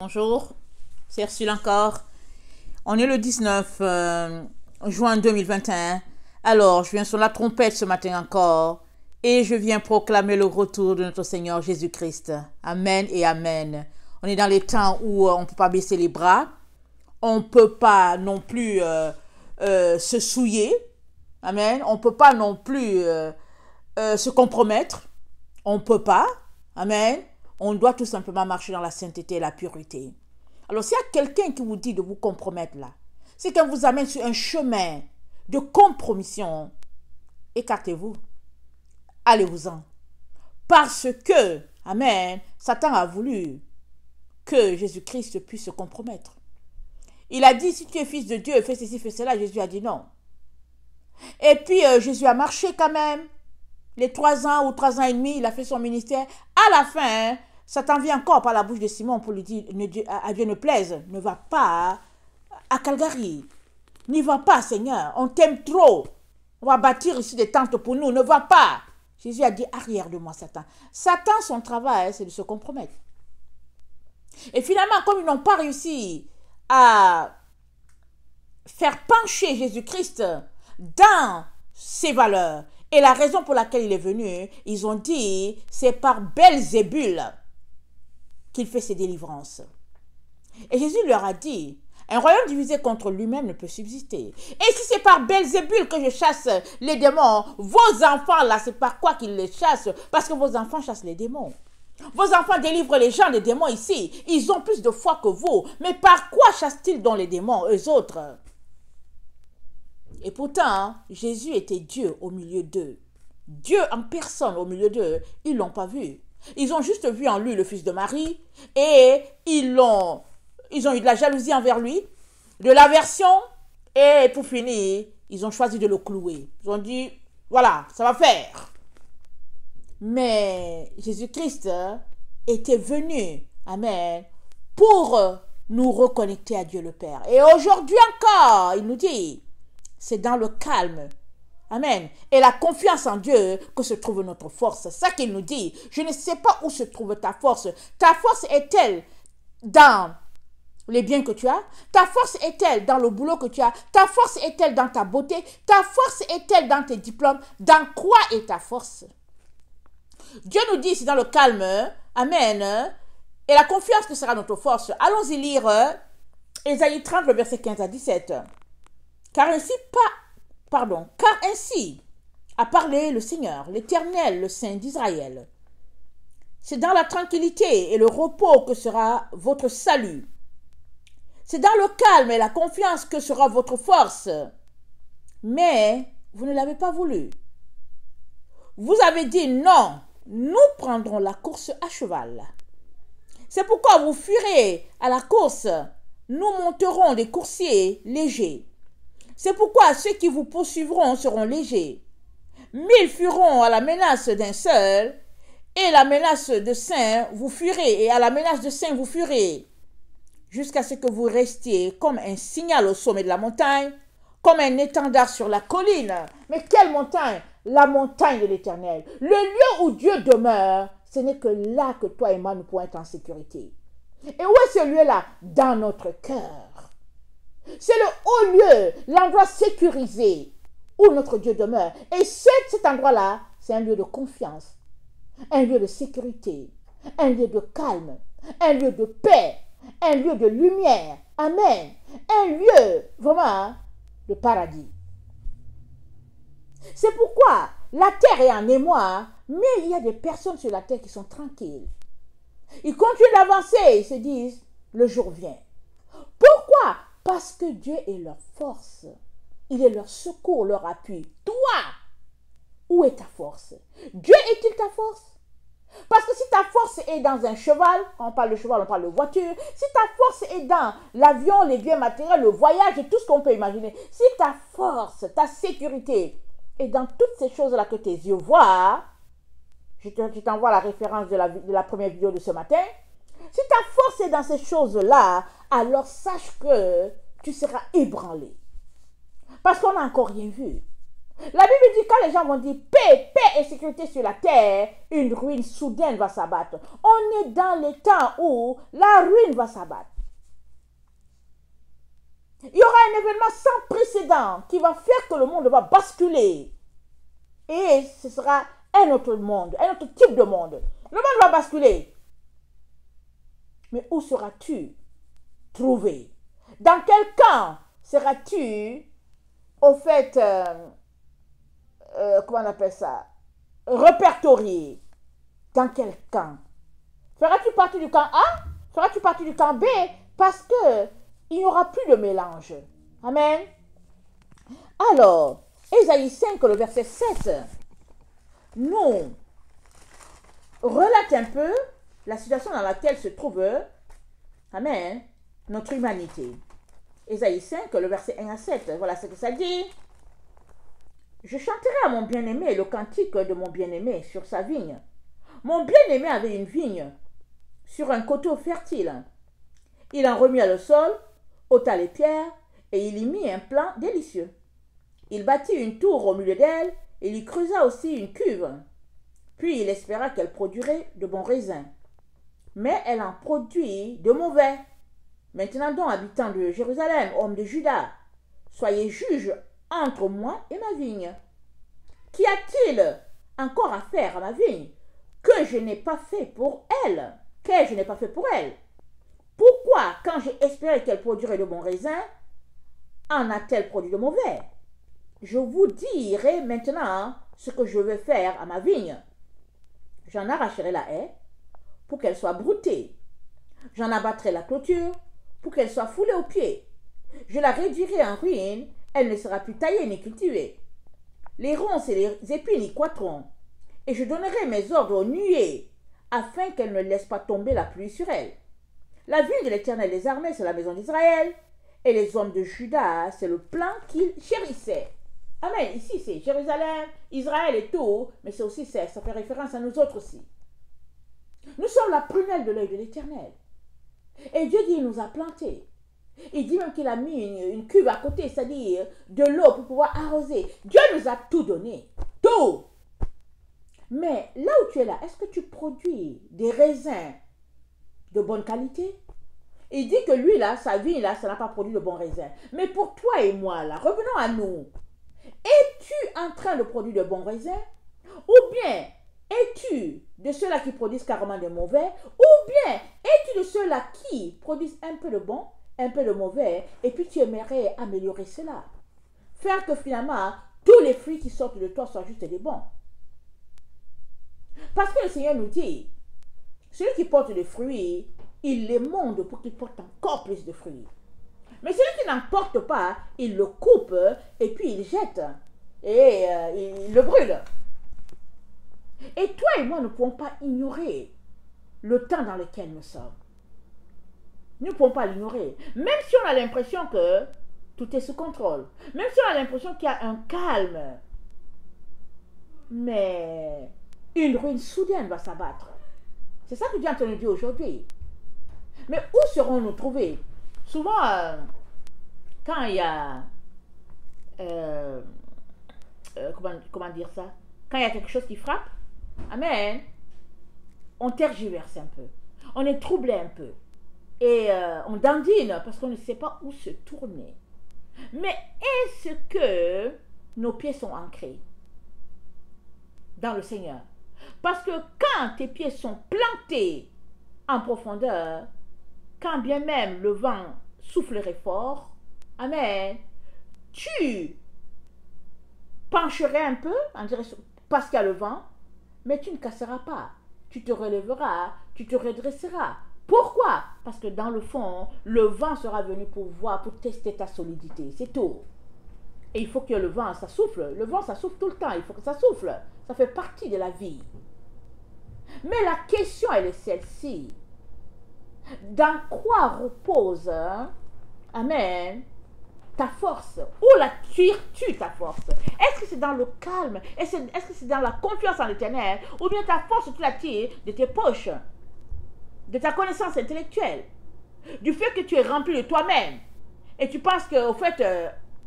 Bonjour, c'est Ursule encore. On est le 19 juin 2021. Alors, je viens sur la trompette ce matin encore et je viens proclamer le retour de notre Seigneur Jésus-Christ. Amen et Amen. On est dans les temps où on ne peut pas baisser les bras. On ne peut pas non plus se souiller. Amen. On ne peut pas non plus se compromettre. On ne peut pas. Amen. On doit tout simplement marcher dans la sainteté et la pureté. Alors, s'il y a quelqu'un qui vous dit de vous compromettre là, c'est qu'elle vous amène sur un chemin de compromission, écartez-vous. Allez-vous-en. Parce que, Amen, Satan a voulu que Jésus-Christ puisse se compromettre. Il a dit, si tu es fils de Dieu, fais ceci, fais cela. Jésus a dit non. Et puis, Jésus a marché quand même. Les 3 ans ou 3 ans et demi, il a fait son ministère. À la fin, Satan vient encore par la bouche de Simon pour lui dire, à Dieu ne plaise, ne va pas à Calgary. N'y va pas, Seigneur. On t'aime trop. On va bâtir ici des tentes pour nous. Ne va pas. Jésus a dit, arrière de moi, Satan. Satan, son travail, c'est de se compromettre. Et finalement, comme ils n'ont pas réussi à faire pencher Jésus-Christ dans ses valeurs, et la raison pour laquelle il est venu, ils ont dit, c'est par Belzébul qu'il fait ses délivrances. Et Jésus leur a dit, un royaume divisé contre lui-même ne peut subsister. Et si c'est par Belzébul que je chasse les démons, vos enfants là, c'est par quoi qu'ils les chassent? Parce que vos enfants chassent les démons. Vos enfants délivrent les gens des démons ici. Ils ont plus de foi que vous. Mais par quoi chassent-ils donc les démons, eux autres? Et pourtant, Jésus était Dieu au milieu d'eux. Dieu en personne au milieu d'eux. Ils ne l'ont pas vu. Ils ont juste vu en lui le fils de Marie. Et ils ont eu de la jalousie envers lui, de l'aversion. Et pour finir, ils ont choisi de le clouer. Ils ont dit, voilà, ça va faire. Mais Jésus-Christ était venu, Amen, pour nous reconnecter à Dieu le Père. Et aujourd'hui encore, il nous dit, c'est dans le calme, Amen, et la confiance en Dieu que se trouve notre force. C'est ça qu'il nous dit. Je ne sais pas où se trouve ta force. Ta force est-elle dans les biens que tu as? Ta force est-elle dans le boulot que tu as? Ta force est-elle dans ta beauté? Ta force est-elle dans tes diplômes? Dans quoi est ta force? Dieu nous dit, c'est dans le calme, Amen, et la confiance que sera notre force. Allons-y lire Ésaïe 30, le verset 15 à 17. Car ainsi a parlé le Seigneur, l'Éternel, le Saint d'Israël. C'est dans la tranquillité et le repos que sera votre salut. C'est dans le calme et la confiance que sera votre force. Mais vous ne l'avez pas voulu. Vous avez dit non, nous prendrons la course à cheval. C'est pourquoi vous fuirez à la course. Nous monterons des coursiers légers. C'est pourquoi ceux qui vous poursuivront seront légers. 1000 fuiront à la menace d'un seul, et la menace de 5 vous fuirez, et à la menace de 5 vous fuirez, jusqu'à ce que vous restiez comme un signal au sommet de la montagne, comme un étendard sur la colline. Mais quelle montagne? La montagne de l'Éternel. Le lieu où Dieu demeure, ce n'est que là que toi et moi nous pourrons être en sécurité. Et où est ce lieu-là? Dans notre cœur. C'est le haut lieu, l'endroit sécurisé où notre Dieu demeure. Et cet endroit-là, c'est un lieu de confiance, un lieu de sécurité, un lieu de calme, un lieu de paix, un lieu de lumière. Amen. Un lieu vraiment de paradis. C'est pourquoi la terre est en émoi, mais il y a des personnes sur la terre qui sont tranquilles. Ils continuent d'avancer, ils se disent, le jour vient. Pourquoi? Parce que Dieu est leur force. Il est leur secours, leur appui. Toi, où est ta force? Dieu est-il ta force? Parce que si ta force est dans un cheval, quand on parle de cheval, on parle de voiture, si ta force est dans l'avion, les biens matériels, le voyage et tout ce qu'on peut imaginer, si ta force, ta sécurité est dans toutes ces choses-là que tes yeux voient, je t'envoie la référence de la première vidéo de ce matin, si ta force est dans ces choses-là, alors sache que tu seras ébranlé. Parce qu'on n'a encore rien vu. La Bible dit quand les gens vont dire paix, paix et sécurité sur la terre, une ruine soudaine va s'abattre. On est dans les temps où la ruine va s'abattre. Il y aura un événement sans précédent qui va faire que le monde va basculer. Et ce sera un autre monde, un autre type de monde. Le monde va basculer. Mais où seras-tu trouvé? Dans quel camp seras-tu, au fait, comment on appelle ça, répertorié? Dans quel camp? Feras-tu partie du camp A? Feras-tu partie du camp B? Parce que il n'y aura plus de mélange. Amen. Alors, Ésaïe 5, le verset 7, nous relate un peu la situation dans laquelle se trouve, amen, notre humanité. Ésaïe 5, le verset 1 à 7, voilà ce que ça dit. Je chanterai à mon bien-aimé le cantique de mon bien-aimé sur sa vigne. Mon bien-aimé avait une vigne sur un coteau fertile. Il en remua le sol, ôta les pierres, et il y mit un plan délicieux. Il bâtit une tour au milieu d'elle, et il y creusa aussi une cuve. Puis il espéra qu'elle produirait de bons raisins. Mais elle en produit de mauvais. Maintenant donc, habitants de Jérusalem, hommes de Juda, soyez juges entre moi et ma vigne. Qu'y a-t-il encore à faire à ma vigne que je n'ai pas fait pour elle? Que je n'ai pas fait pour elle? Pourquoi, quand j'ai espéré qu'elle produirait de bons raisins, en a-t-elle produit de mauvais? Je vous dirai maintenant ce que je vais faire à ma vigne. J'en arracherai la haie pour qu'elle soit broutée. J'en abattrai la clôture pour qu'elle soit foulée aux pieds. Je la réduirai en ruine, elle ne sera plus taillée ni cultivée. Les ronces et les épines y croîtront, et je donnerai mes ordres aux nuées, afin qu'elles ne laissent pas tomber la pluie sur elle. La ville de l'Éternel des armées, c'est la maison d'Israël, et les hommes de Juda, c'est le plan qu'il chérissait. Amen. Ici, c'est Jérusalem, Israël et tout, mais c'est aussi ça fait référence à nous autres aussi. Nous sommes la prunelle de l'œil de l'Éternel. Et Dieu dit, il nous a plantés. Il dit même qu'il a mis une cuve à côté, c'est-à-dire de l'eau pour pouvoir arroser. Dieu nous a tout donné. Tout. Mais là où tu es là, est-ce que tu produis des raisins de bonne qualité? Il dit que lui, là, sa vie, là, ça n'a pas produit de bons raisins. Mais pour toi et moi, là, revenons à nous. Es-tu en train de produire de bons raisins? Ou bien, es-tu de ceux-là qui produisent carrément de mauvais? Ou bien, es-tu de ceux-là qui produisent un peu de bon, un peu de mauvais, et puis tu aimerais améliorer cela? Faire que finalement, tous les fruits qui sortent de toi soient juste des bons. Parce que le Seigneur nous dit, celui qui porte des fruits, il les monte pour qu'il porte encore plus de fruits. Mais celui qui n'en porte pas, il le coupe et puis il jette et il le brûle. Et toi et moi ne pouvons pas ignorer le temps dans lequel nous sommes. Nous ne pouvons pas l'ignorer. Même si on a l'impression que tout est sous contrôle. Même si on a l'impression qu'il y a un calme. Mais une ruine soudaine va s'abattre. C'est ça que Dieu est en train de dire aujourd'hui. Mais où serons-nous trouvés? Souvent, quand il y a... comment dire ça? Quand il y a quelque chose qui frappe, amen, on tergiverse un peu. On est troublé un peu. Et on dandine parce qu'on ne sait pas où se tourner. Mais est-ce que nos pieds sont ancrés dans le Seigneur? Parce que quand tes pieds sont plantés en profondeur, quand bien même le vent soufflerait fort, amen, tu pencherais un peu en direction, parce qu'il y a le vent, mais tu ne casseras pas. Tu te relèveras, tu te redresseras. Pourquoi? Parce que dans le fond, le vent sera venu pour voir, pour tester ta solidité. C'est tout. Et il faut que le vent, ça souffle. Le vent, ça souffle tout le temps. Il faut que ça souffle. Ça fait partie de la vie. Mais la question, elle est celle-ci. Dans quoi repose, amen, ta force? Où la tires-tu ta force? Est-ce que c'est dans le calme? Est-ce que c'est dans la confiance en l'Éternel? Ou bien ta force, tu la tires de tes poches, de ta connaissance intellectuelle, du fait que tu es rempli de toi-même et tu penses qu'au fait,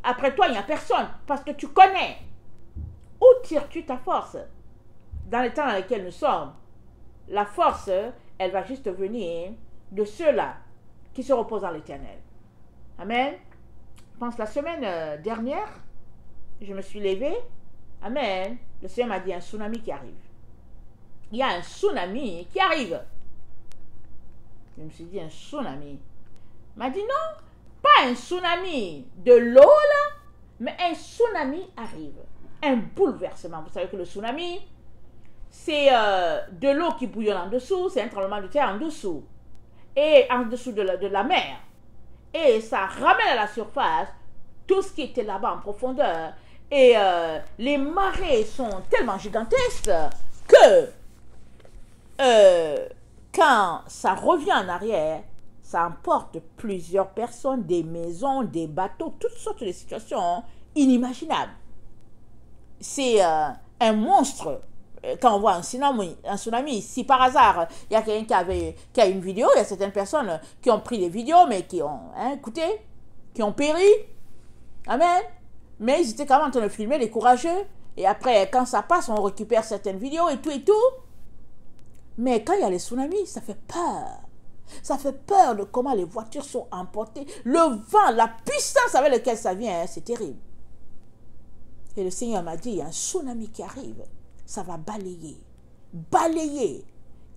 après toi, il n'y a personne parce que tu connais. Où tires-tu ta force? Dans les temps dans lesquels nous sommes, la force, elle va juste venir de ceux-là qui se reposent en l'Éternel. Amen. Je pense la semaine dernière, je me suis levée. Amen. Le Seigneur m'a dit un tsunami qui arrive. Il y a un tsunami qui arrive. Je me suis dit un tsunami. Il m'a dit non, pas un tsunami de l'eau là, mais un tsunami arrive. Un bouleversement. Vous savez que le tsunami, c'est de l'eau qui bouillonne en dessous, c'est un tremblement de terre en dessous. Et en dessous de la mer. Et ça ramène à la surface tout ce qui était là-bas en profondeur. Et les marées sont tellement gigantesques que quand ça revient en arrière, ça emporte plusieurs personnes, des maisons, des bateaux, toutes sortes de situations inimaginables. C'est un monstre. Quand on voit un tsunami, si par hasard, il y a quelqu'un qui a une vidéo, il y a certaines personnes qui ont pris des vidéos, mais qui ont, écoutez, qui ont péri. Amen. Mais ils étaient quand même en train de filmer, les courageux. Et après, quand ça passe, on récupère certaines vidéos et tout et tout. Mais quand il y a les tsunamis, ça fait peur. Ça fait peur de comment les voitures sont emportées. Le vent, la puissance avec laquelle ça vient, c'est terrible. Et le Seigneur m'a dit, il y a un tsunami qui arrive. Ça va balayer. Balayer.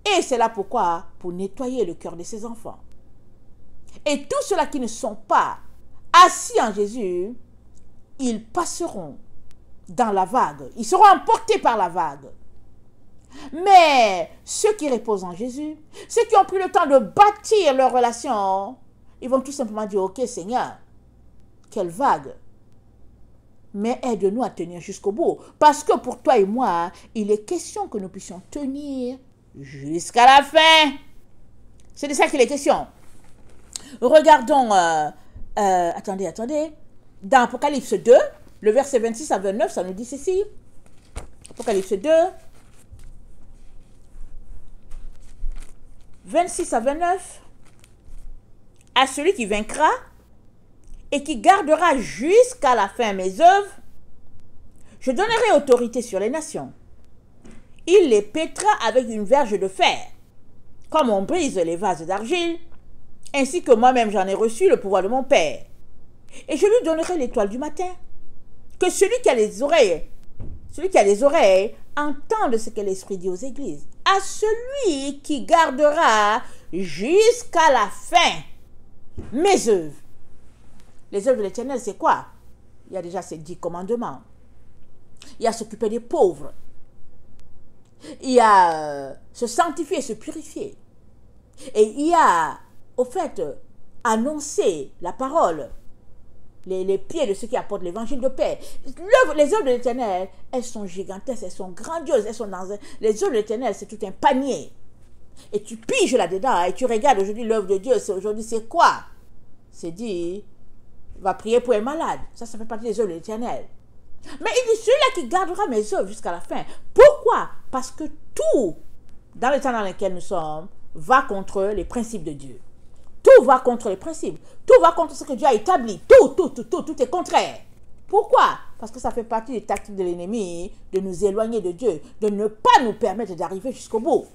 Et c'est là pourquoi, pour nettoyer le cœur de ses enfants. Et tous ceux-là qui ne sont pas assis en Jésus, ils passeront dans la vague. Ils seront emportés par la vague. Mais ceux qui reposent en Jésus, ceux qui ont pris le temps de bâtir leur relation, ils vont tout simplement dire, ok Seigneur, quelle vague. Mais aide-nous à tenir jusqu'au bout. Parce que pour toi et moi, il est question que nous puissions tenir jusqu'à la fin. C'est de ça qu'il est question. Regardons, attendez. Dans Apocalypse 2, le verset 26 à 29, ça nous dit ceci. Apocalypse 2, 26 à 29. À celui qui vaincra et qui gardera jusqu'à la fin mes œuvres, je donnerai autorité sur les nations. Il les pètera avec une verge de fer, comme on brise les vases d'argile, ainsi que moi-même j'en ai reçu le pouvoir de mon Père. Et je lui donnerai l'étoile du matin. Que celui qui a les oreilles entende ce que l'Esprit dit aux églises. À celui qui gardera jusqu'à la fin mes œuvres. Les œuvres de l'Éternel, c'est quoi? Il y a déjà ces 10 commandements. Il y a s'occuper des pauvres. Il y a se sanctifier, se purifier. Et il y a, au fait, annoncer la parole. Les pieds de ceux qui apportent l'évangile de paix. Les œuvres de l'Éternel, elles sont gigantesques, elles sont grandioses. Les œuvres de l'Éternel, c'est tout un panier. Et tu piges là-dedans et tu regardes aujourd'hui l'œuvre de Dieu. Aujourd'hui, c'est quoi? C'est dit, va prier pour un malade. Ça fait partie des œuvres de l'Éternel. Mais il dit, celui-là qui gardera mes œuvres jusqu'à la fin. Pourquoi? Parce que tout, dans le temps dans lequel nous sommes, va contre les principes de Dieu. Tout va contre les principes. Tout va contre ce que Dieu a établi. Tout est contraire. Pourquoi? Parce que ça fait partie des tactiques de l'ennemi de nous éloigner de Dieu, de ne pas nous permettre d'arriver jusqu'au bout.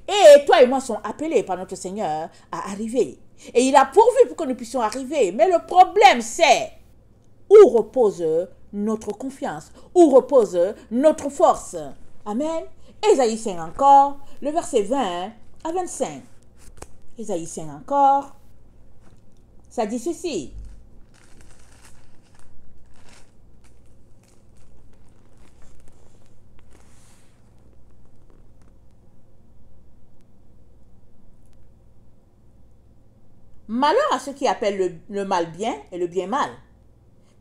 Et toi et moi sommes appelés par notre Seigneur à arriver. Et il a pourvu pour que nous puissions arriver. Mais le problème, c'est où repose notre confiance, où repose notre force. Amen. Ésaïe 5 encore, le verset 20 à 25. Ésaïe 5 encore, ça dit ceci. Malheur à ceux qui appellent le mal bien et le bien mal,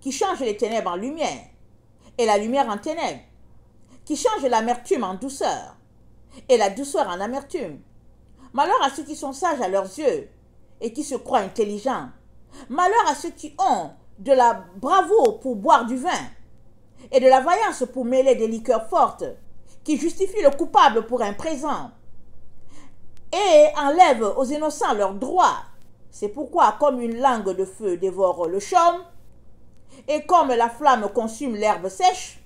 qui changent les ténèbres en lumière et la lumière en ténèbres, qui changent l'amertume en douceur et la douceur en amertume. Malheur à ceux qui sont sages à leurs yeux et qui se croient intelligents. Malheur à ceux qui ont de la bravoure pour boire du vin et de la vaillance pour mêler des liqueurs fortes, qui justifient le coupable pour un présent et enlèvent aux innocents leurs droits. C'est pourquoi, comme une langue de feu dévore le chaume, et comme la flamme consume l'herbe sèche,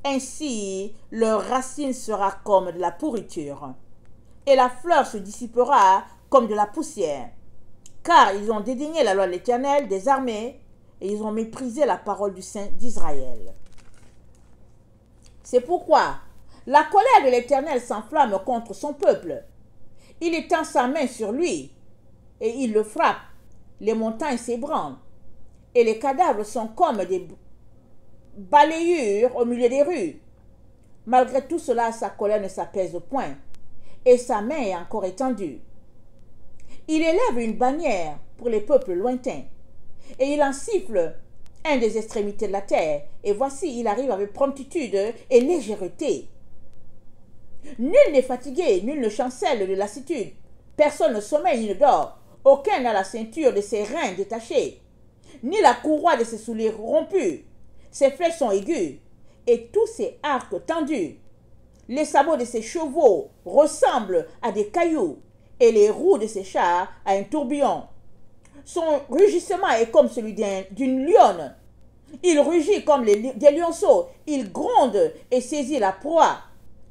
Ainsi, leur racine sera comme de la pourriture, et la fleur se dissipera comme de la poussière. Car ils ont dédaigné la loi de l'Éternel des armées, et ils ont méprisé la parole du Saint d'Israël. C'est pourquoi la colère de l'Éternel s'enflamme contre son peuple. Il étend sa main sur lui, et il le frappe. Les montagnes s'ébranlent, et les cadavres sont comme des balayures au milieu des rues. Malgré tout cela, sa colère ne s'apaise point, et sa main est encore étendue. Il élève une bannière pour les peuples lointains, et il en siffle un des extrémités de la terre, et voici, il arrive avec promptitude et légèreté. Nul n'est fatigué, nul ne chancelle de lassitude, personne ne sommeille ni ne dort, aucun n'a la ceinture de ses reins détachée, ni la courroie de ses souliers rompus. Ses flèches sont aiguës, et tous ses arcs tendus. Les sabots de ses chevaux ressemblent à des cailloux, et les roues de ses chars à un tourbillon. Son rugissement est comme celui d'une lionne. Il rugit comme des lionceaux, il gronde et saisit la proie.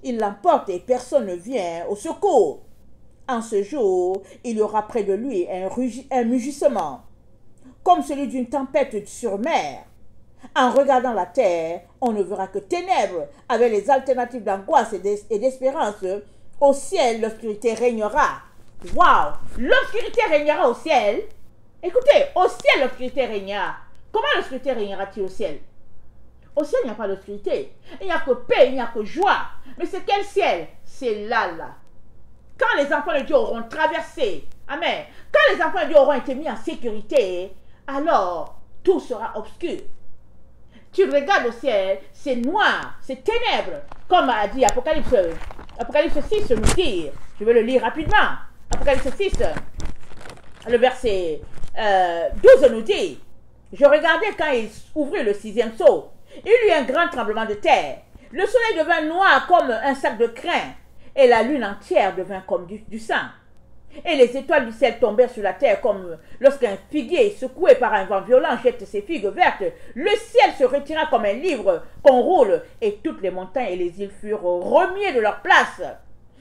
Il l'emporte et personne ne vient au secours. En ce jour, il y aura près de lui un mugissement, comme celui d'une tempête sur mer. En regardant la terre, on ne verra que ténèbres, avec les alternatives d'angoisse et d'espérance. Au ciel, l'obscurité régnera. Waouh! L'obscurité régnera au ciel. Écoutez, au ciel, l'obscurité régnera. Comment l'obscurité régnera-t-il au ciel? Au ciel, il n'y a pas d'obscurité. Il n'y a que paix, il n'y a que joie. Mais c'est quel ciel? C'est là. Quand les enfants de Dieu auront traversé, amen, quand les enfants de Dieu auront été mis en sécurité, alors tout sera obscur. Tu regardes au ciel, c'est noir, c'est ténèbres. Comme a dit Apocalypse 6 nous dit, je vais le lire rapidement. Apocalypse 6, le verset 12 nous dit, je regardais quand il ouvrit le 6e sceau. Il y eut un grand tremblement de terre. Le soleil devint noir comme un sac de crin, et la lune entière devint comme du sang. Et les étoiles du ciel tombèrent sur la terre comme lorsqu'un figuier secoué par un vent violent jette ses figues vertes. Le ciel se retira comme un livre qu'on roule, et toutes les montagnes et les îles furent remis de leur place.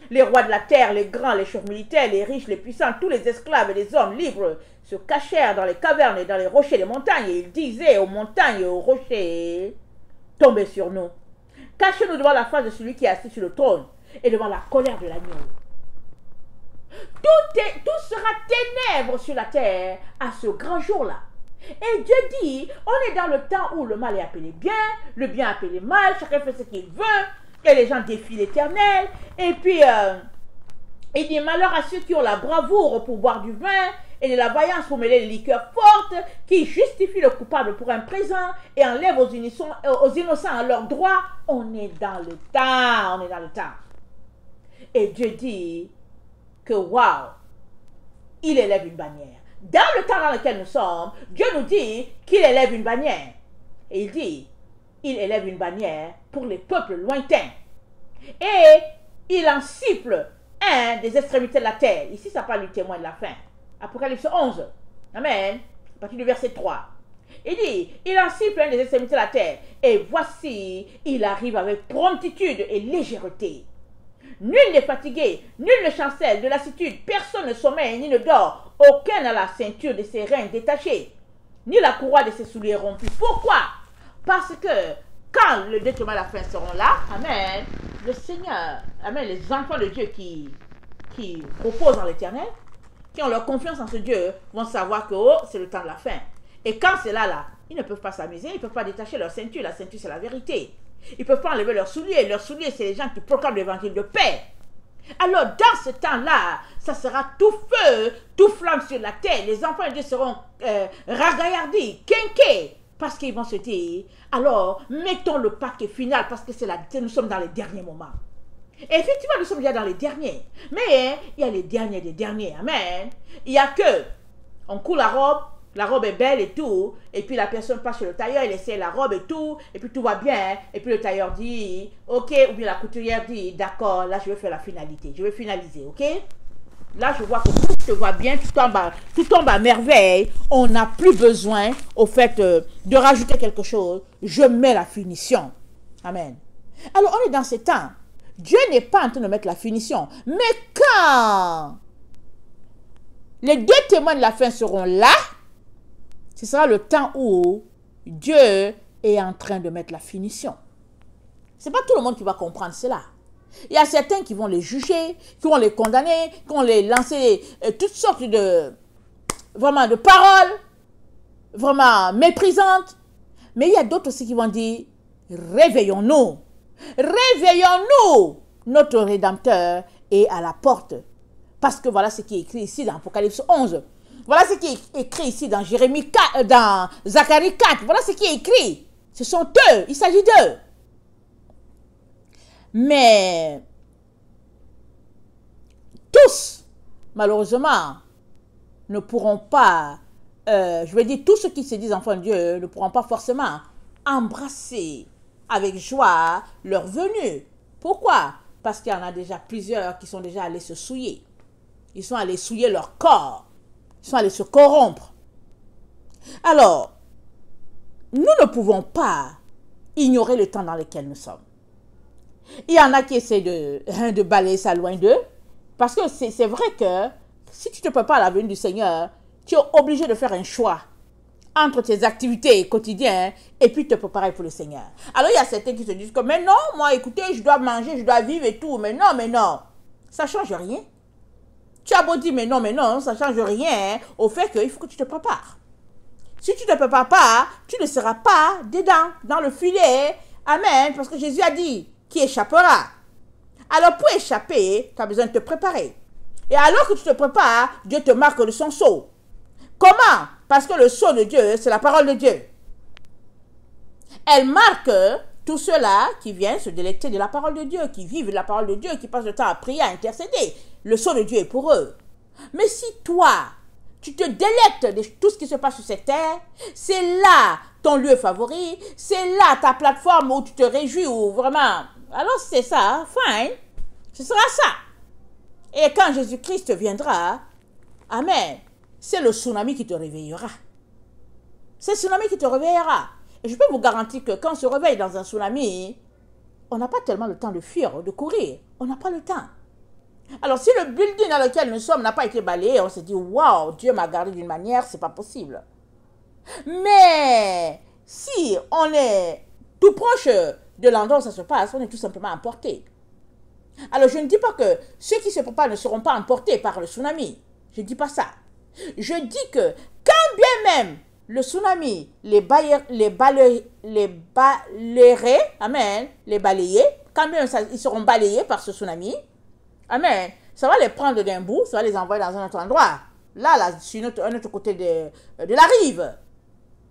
Les rois de la terre, les grands, les chefs militaires, les riches, les puissants, tous les esclaves et les hommes libres se cachèrent dans les cavernes et dans les rochers des montagnes, et ils disaient aux montagnes et aux rochers, tombez sur nous. Cachez-nous devant la face de celui qui est assis sur le trône et devant la colère de l'agneau. Tout sera ténèbres sur la terre à ce grand jour-là. Et Dieu dit, on est dans le temps où le mal est appelé bien, le bien appelé mal, chacun fait ce qu'il veut, et les gens défient l'Éternel. Et puis, il dit, malheur à ceux qui ont la bravoure pour boire du vin et de la vaillance pour mêler les liqueurs fortes, qui justifient le coupable pour un présent et enlèvent aux innocents à leur droit. On est dans le temps, Et Dieu dit que, waouh, il élève une bannière. Dans le temps dans lequel nous sommes, Dieu nous dit qu'il élève une bannière. Et il dit, il élève une bannière pour les peuples lointains. Et il en siffle un des extrémités de la terre. Ici, ça parle du témoin de la fin. Apocalypse 11. Amen. À partir du verset 3. Il dit, il en siffle un des extrémités de la terre. Et voici, il arrive avec promptitude et légèreté. Nul n'est fatigué, nul ne chancelle de lassitude, personne ne sommeille ni ne dort, aucun n'a la ceinture de ses reins détachée, ni la courroie de ses souliers rompus. Pourquoi? Parce que quand le détriment de la fin seront là, amen, le Seigneur, amen, les enfants de Dieu qui reposent en l'Éternel, qui ont leur confiance en ce Dieu, vont savoir que oh, c'est le temps de la fin. Et quand c'est là, ils ne peuvent pas s'amuser, ils ne peuvent pas détacher leur ceinture. La ceinture, c'est la vérité. Ils ne peuvent pas enlever leurs souliers. Leurs souliers, c'est les gens qui proclament l'évangile de paix. Alors, dans ce temps-là, ça sera tout feu, tout flamme sur la terre. Les enfants de Dieu seront ragaillardis, quinqués, parce qu'ils vont se dire, alors, mettons le paquet final, parce que nous sommes dans les derniers moments. Et effectivement, nous sommes déjà dans les derniers. Mais il y a les derniers des derniers. Amen. Il y a que, on coud la robe est belle et tout, et puis la personne passe chez le tailleur, il essaie la robe et tout puis tout va bien, et puis le tailleur dit, ok, ou bien la couturière dit, d'accord, là je vais faire la finalité, je vais finaliser, ok? Là je vois que tout se voit bien, tout tombe à merveille, on n'a plus besoin, au fait, de rajouter quelque chose, je mets la finition. Amen. Alors, on est dans ces temps. Dieu n'est pas en train de mettre la finition. Mais quand les deux témoins de la fin seront là, ce sera le temps où Dieu est en train de mettre la finition. Ce n'est pas tout le monde qui va comprendre cela. Il y a certains qui vont les juger, qui vont les condamner, qui vont les lancer toutes sortes de paroles vraiment méprisantes. Mais il y a d'autres aussi qui vont dire, réveillons-nous. Réveillons-nous. Notre Rédempteur est à la porte. Parce que voilà ce qui est écrit ici dans Apocalypse 11. Voilà ce qui est écrit ici dans Jérémie 4, dans Zacharie 4. Voilà ce qui est écrit. Ce sont eux. Il s'agit d'eux. Mais tous, malheureusement, ne pourront pas, tous ceux qui se disent enfants de Dieu ne pourront pas forcément embrasser avec joie leur venue. Pourquoi? Parce qu'il y en a déjà plusieurs qui sont déjà allés se souiller. Ils sont allés souiller leur corps. Ils sont allés se corrompre. Alors, nous ne pouvons pas ignorer le temps dans lequel nous sommes. Il y en a qui essaient de balayer ça loin d'eux. Parce que c'est vrai que si tu te prépares à la venue du Seigneur, tu es obligé de faire un choix entre tes activités quotidiennes et puis te préparer pour le Seigneur. Alors il y a certains qui se disent que mais non, moi écoutez, je dois manger, je dois vivre et tout. Mais non, ça ne change rien. Tu as beau dire mais non, ça ne change rien au fait qu'il faut que tu te prépares. Si tu ne te prépares pas, tu ne seras pas dedans, dans le filet. Amen. Parce que Jésus a dit, qui échappera. Alors pour échapper, tu as besoin de te préparer. Et alors que tu te prépares, Dieu te marque de son sceau. Comment? Parce que le sceau de Dieu, c'est la parole de Dieu. Elle marque tous ceux-là qui viennent se délecter de la parole de Dieu, qui vivent de la parole de Dieu, qui passent le temps à prier, à intercéder. Le sceau de Dieu est pour eux. Mais si toi, tu te délectes de tout ce qui se passe sur cette terre, c'est là ton lieu favori, c'est là ta plateforme où tu te réjouis, ou vraiment, alors c'est ça, fine, ce sera ça. Et quand Jésus-Christ viendra, amen, c'est le tsunami qui te réveillera. C'est le tsunami qui te réveillera. Et je peux vous garantir que quand on se réveille dans un tsunami, on n'a pas tellement le temps de fuir, de courir. On n'a pas le temps. Alors si le building dans lequel nous sommes n'a pas été balayé, on se dit, waouh, Dieu m'a gardé d'une manière, c'est pas possible. Mais si on est tout proche de l'endroit où ça se passe, on est tout simplement emporté. Alors je ne dis pas que ceux qui se préparent ne seront pas emportés par le tsunami. Je ne dis pas ça. Je dis que quand bien même le tsunami les balayerait, amen, les balayer, quand bien ils seront balayés par ce tsunami, amen, ça va les prendre d'un bout, ça va les envoyer dans un autre endroit. Là sur un autre côté de la rive.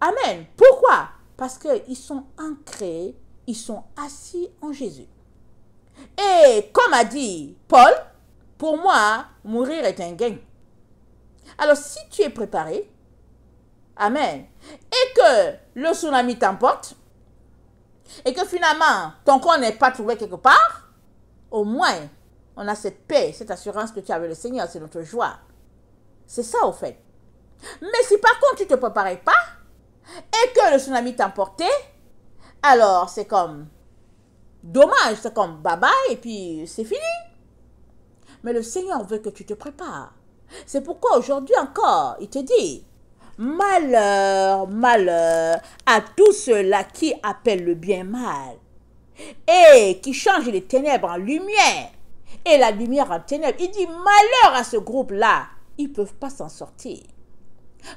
Amen. Pourquoi? Parce qu'ils sont ancrés, ils sont assis en Jésus. Et comme a dit Paul, pour moi, mourir est un gain. Alors si tu es préparé, amen, et que le tsunami t'emporte, et que finalement ton corps n'est pas trouvé quelque part, au moins on a cette paix, cette assurance que tu as avec le Seigneur, c'est notre joie. C'est ça au fait. Mais si par contre tu ne te préparais pas, et que le tsunami t'emportait, alors c'est comme dommage, c'est comme bye bye et puis c'est fini. Mais le Seigneur veut que tu te prépares. C'est pourquoi aujourd'hui encore, il te dit, malheur, malheur à tous ceux-là qui appellent le bien mal et qui changent les ténèbres en lumière et la lumière en ténèbres. Il dit malheur à ce groupe-là, ils ne peuvent pas s'en sortir.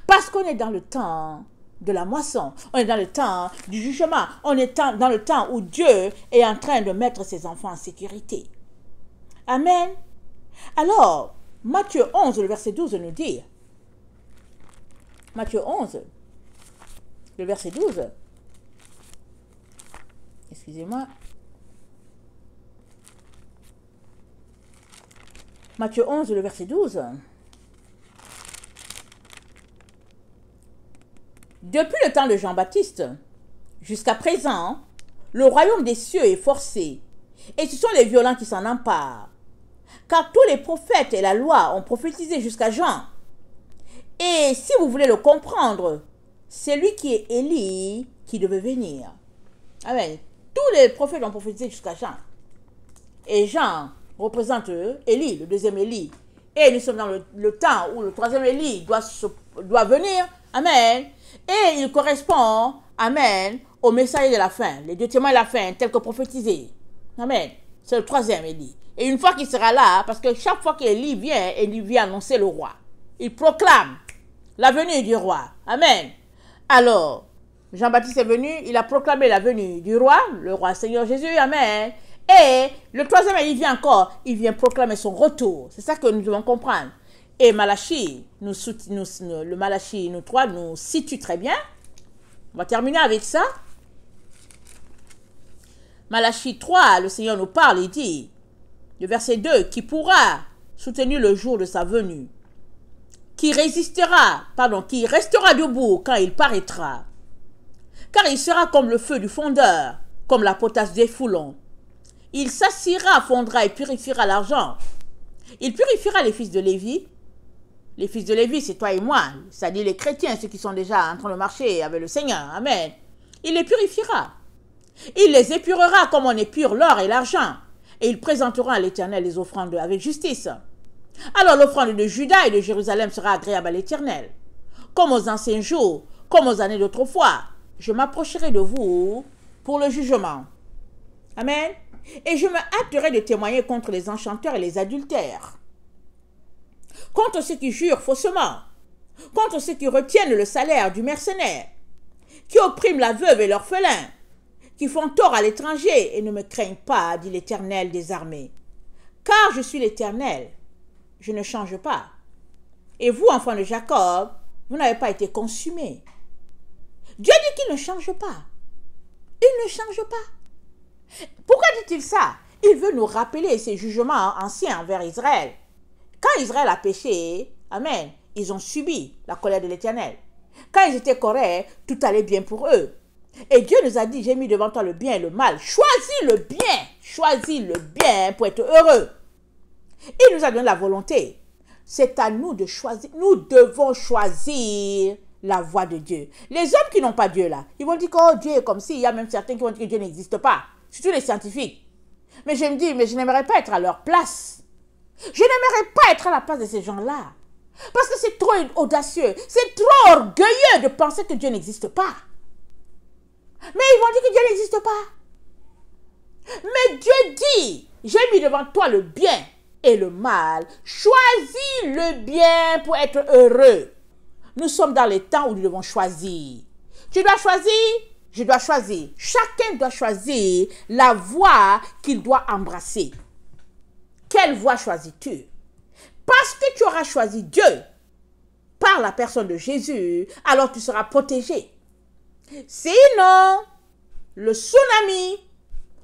Parce qu'on est dans le temps de la moisson, on est dans le temps du jugement, on est dans le temps où Dieu est en train de mettre ses enfants en sécurité. Amen. Alors, Matthieu 11, le verset 12 nous dit, Matthieu 11, le verset 12, excusez-moi, Matthieu 11, le verset 12, depuis le temps de Jean-Baptiste, jusqu'à présent, le royaume des cieux est forcé, et ce sont les violents qui s'en emparent. Car tous les prophètes et la loi ont prophétisé jusqu'à Jean. Et si vous voulez le comprendre, c'est lui qui est Élie qui devait venir. Amen. Tous les prophètes ont prophétisé jusqu'à Jean. Et Jean représente Élie, le deuxième Élie. Et nous sommes dans le temps où le troisième Élie doit venir. Amen. Et il correspond, amen, au messager de la fin, les deux témoins de la fin, tels que prophétisés. Amen. C'est le troisième Élie. Et une fois qu'il sera là, parce que chaque fois qu'Élie vient annoncer le roi. Il proclame la venue du roi. Amen. Alors, Jean-Baptiste est venu, il a proclamé la venue du roi, le roi Seigneur Jésus. Amen. Et le troisième, il vient encore, il vient proclamer son retour. C'est ça que nous devons comprendre. Et Malachie, le Malachie, nous trois, nous situe très bien. On va terminer avec ça. Malachie 3, le Seigneur nous parle, il dit, le verset 2, qui pourra soutenir le jour de sa venue, qui restera debout quand il paraîtra, car il sera comme le feu du fondeur, comme la potasse des foulons. Il s'assiera, fondra et purifiera l'argent. Il purifiera les fils de Lévi. Les fils de Lévi, c'est toi et moi, c'est-à-dire les chrétiens, ceux qui sont déjà en train de marcher avec le Seigneur. Amen. Il les purifiera. Il les épurera comme on épure l'or et l'argent. Et il présentera à l'Éternel les offrandes avec justice. Alors l'offrande de Juda et de Jérusalem sera agréable à l'Éternel. Comme aux anciens jours, comme aux années d'autrefois, je m'approcherai de vous pour le jugement. Amen. Et je me hâterai de témoigner contre les enchanteurs et les adultères, contre ceux qui jurent faussement, contre ceux qui retiennent le salaire du mercenaire, qui oppriment la veuve et l'orphelin, qui font tort à l'étranger et ne me craignent pas, dit l'Éternel des armées. Car je suis l'Éternel, je ne change pas. Et vous, enfants de Jacob, vous n'avez pas été consumés. Dieu dit qu'il ne change pas. Il ne change pas. Pourquoi dit-il ça? Il veut nous rappeler ses jugements anciens envers Israël. Quand Israël a péché, amen, ils ont subi la colère de l'Éternel. Quand ils étaient corrects, tout allait bien pour eux. Et Dieu nous a dit, j'ai mis devant toi le bien et le mal. Choisis le bien pour être heureux. Il nous a donné la volonté. C'est à nous de choisir. Nous devons choisir la voie de Dieu. Les hommes qui n'ont pas Dieu là, ils vont dire que oh, Dieu est comme si, il y a même certains qui vont dire que Dieu n'existe pas. Surtout les scientifiques. Mais je me dis, mais je n'aimerais pas être à leur place. Je n'aimerais pas être à la place de ces gens-là. Parce que c'est trop audacieux, c'est trop orgueilleux de penser que Dieu n'existe pas. Mais ils vont dire que Dieu n'existe pas. Mais Dieu dit, j'ai mis devant toi le bien et le mal. Choisis le bien pour être heureux. Nous sommes dans les temps où nous devons choisir. Tu dois choisir, je dois choisir. Chacun doit choisir la voie qu'il doit embrasser. Quelle voie choisis-tu? Parce que tu auras choisi Dieu par la personne de Jésus, alors tu seras protégé. Sinon, le tsunami,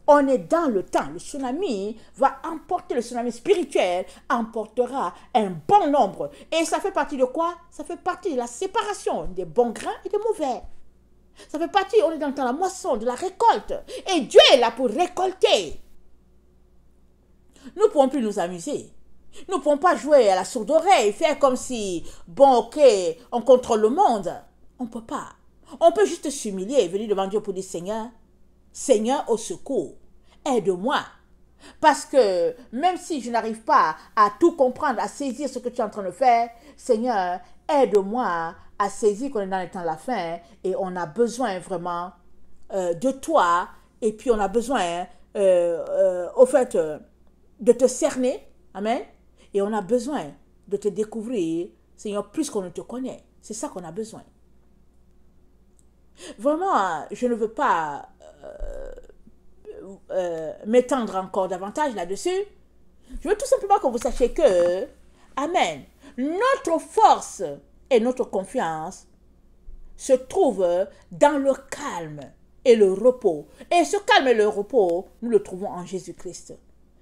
on est dans le temps. Le tsunami va emporter, le tsunami spirituel emportera un bon nombre. Et ça fait partie de quoi? Ça fait partie de la séparation des bons grains et des mauvais. Ça fait partie, on est dans le temps de la moisson, de la récolte. Et Dieu est là pour récolter. Nous ne pouvons plus nous amuser. Nous ne pouvons pas jouer à la sourde oreille, faire comme si, bon, ok, on contrôle le monde. On ne peut pas. On peut juste s'humilier et venir devant Dieu pour dire, Seigneur, Seigneur, au secours, aide-moi. Parce que même si je n'arrive pas à tout comprendre, à saisir ce que tu es en train de faire, Seigneur, aide-moi à saisir qu'on est dans les temps de la fin et on a besoin vraiment de toi et puis on a besoin, au fait, de te cerner, amen, et on a besoin de te découvrir, Seigneur, plus qu'on ne te connaît. C'est ça qu'on a besoin. Vraiment, je ne veux pas m'étendre encore davantage là-dessus. Je veux tout simplement que vous sachiez que, amen, notre force et notre confiance se trouvent dans le calme et le repos. Et ce calme et le repos, nous le trouvons en Jésus-Christ.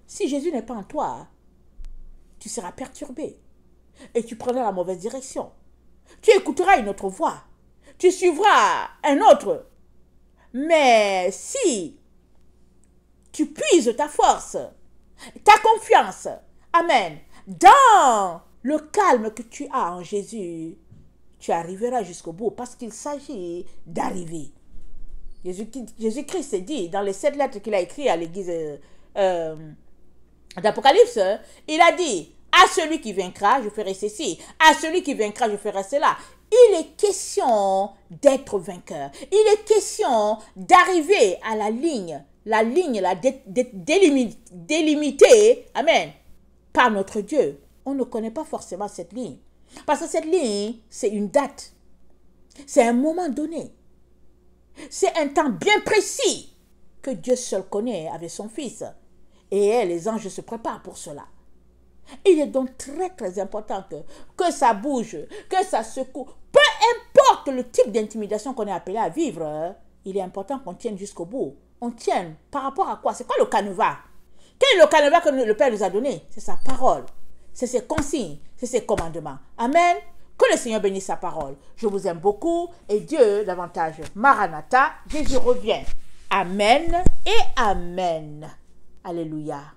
Si Jésus n'est pas en toi, tu seras perturbé et tu prendras la mauvaise direction. Tu écouteras une autre voix. Tu suivras un autre. Mais si tu puises ta force, ta confiance, amen, dans le calme que tu as en Jésus, tu arriveras jusqu'au bout parce qu'il s'agit d'arriver. Jésus-Christ s'est dit dans les 7 lettres qu'il a écrites à l'église d'Apocalypse, il a dit, à celui qui vaincra, je ferai ceci. À celui qui vaincra, je ferai cela. Il est question d'être vainqueur. Il est question d'arriver à la ligne délimitée, amen, par notre Dieu. On ne connaît pas forcément cette ligne. Parce que cette ligne, c'est une date. C'est un moment donné. C'est un temps bien précis que Dieu seul connaît avec son Fils. Et les anges se préparent pour cela. Il est donc très très important que ça bouge, que ça secoue. Peu importe le type d'intimidation qu'on est appelé à vivre, il est important qu'on tienne jusqu'au bout. On tienne par rapport à quoi? C'est quoi le canevas? Quel est le canevas que le Père nous a donné? C'est sa parole, c'est ses consignes, c'est ses commandements. Amen. Que le Seigneur bénisse sa parole. Je vous aime beaucoup et Dieu davantage. Maranatha, Jésus revient. Amen et Amen. Alléluia.